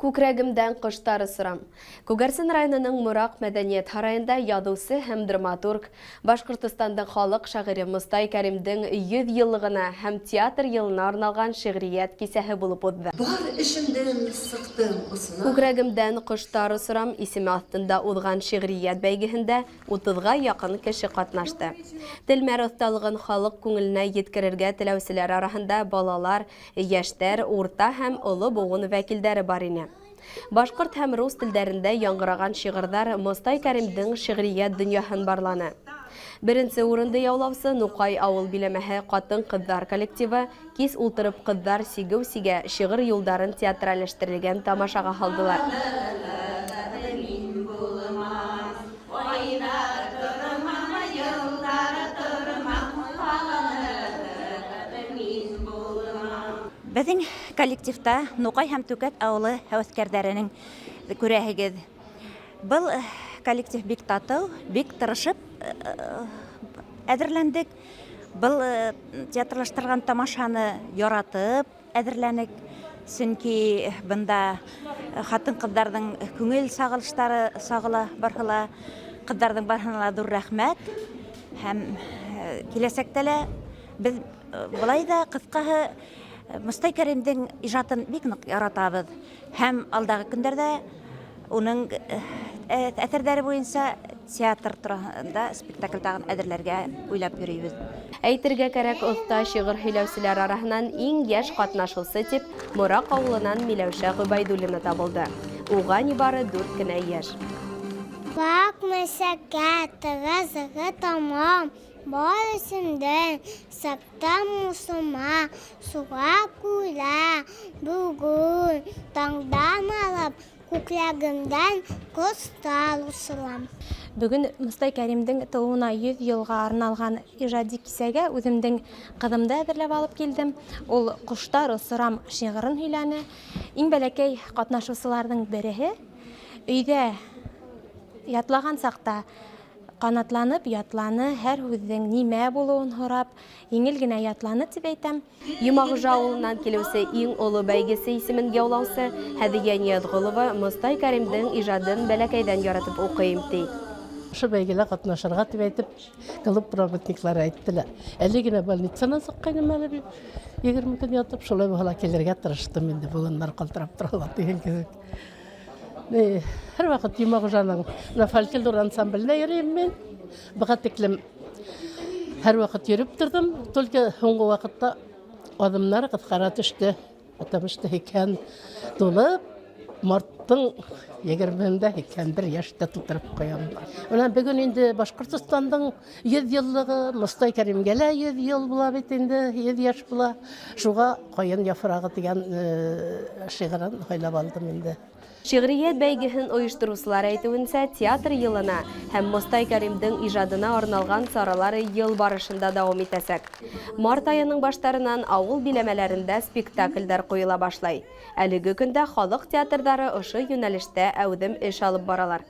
Күкрәгемдән кыштары сырам. Күгәрсен районының Мурак мәдәният һарайында ядучы һәм драматург, Башкортостандың халык шагыйре Мостай Кәримдең 100 еллыгына һәм театр елына арналган шигърият кисәһе булып узды. Бар эшемдән сыктым усына. Күкрәгемдән кыштары сырам исеме астында узган шигърият бәйгеһендә 30-га якын кеше катнашты. Телмәр осталыгын халык күңеленә yetkерергә теләүчеләр арасында балалар, яшьтәр, урта һәм олы буын вәкилләре бар иде. Башкорт һәм рус телләрендә яңгыраган шигырьләр Мостай Кәримдең шигърият дөньяһын барланы. Беренче урынды яулаучы Нукай авыл биләмәһе хатын-кызлар коллективы кис утырып кызлар сигү-сигә шигырь юлдарын театральләштерелгән тамашага халдылар. Безнең коллективта Нукай һәм Түкәт авылы һәвәскәрләренең күрәһегез. Был коллектив бик тату, бик тырышып әзерләндек. Был театрлаштырган тамашаны яратып әзерләнек. Чөнки бында хатын-кызларның күңел сагылыштары сагыла барһыла. Кызларның барһына зур рәхмәт. Һәм киләсәктә лә без булай да кыскаһы Мостай Кәримдең иҗатын бик нык яратабыз. Һәм алдагы көндәрдә уның әсәрләре буенча театр турында спектакль тагын әзерләргә уйлап йөрибез. Әйтергә кәрәк, оста шигырь һөйләүчеләр арасыннан иң яшь катнашучы дип Мурак авылыннан Миләүшә Гыйбайдуллина табылды. Уга нибары 4 кенә яшь. Бак мәсәкә тыгызыгы тамам, бар эсемдән саптам мусыма, суга күрә, бүген таңдан алып, күкрәгемдән кыстал усылам. Бүген Мостай Кәримдең тууына 100 елга арналган иҗади кисәгә үземнең кызымды әзерләп алып килдем. Ул Кыштар сырам шигырын һөйләне. Иң бәләкәй катнашучыларның береһе өйдә ятлаган сакта канатланып ятланы, һәр үзенең нимә булуын һорап, иңел генә ятланы дип әйтәм. Йомагыжа авылыннан килүче иң олы бәйгесе исемен яулаучы Һәдия Ниязгулова Мостай Кәримдең иҗатын бәләкәйдән яратып укыйм ди. Шы бәйгелә катнашырга дип әйтеп, клуб работниклары әйттеләр. Әле генә больницаны сыккайным әле 20 көн ятып, шулай була килергә тырыштым инде, буыннар калтырап торалар дигән кебек. Һәр вакыт Йомагыжаның фольклор ансамбльдә йөрим мин. Быга тиклем һәр вакыт йөреп тордым, только соңгы вакытта адымнар кыскара төште. Атамышты икән тулып, марттың 20-дә икән 1 яшьтә тутырып куям. Менә бүген инде Башкортстандың 100 еллыгы, Мостай Кәримгә лә 100 ел була бит инде, 100 яшь була. Шуга кайын яфрагы дигән шигырын һайлап алдым инде. Шигърият бәйгеһен оештыручылар әйтүенчә, театр елына һәм Мостай Кәримдең иҗатына арналган саралары ел барышында дәвам итәсәк. Март аеның баштарыннан авыл биләмәләрендә спектакльләр куела башлай. Әлеге көндә халык театрдары ошы юнәлештә әүдем эш алып баралар.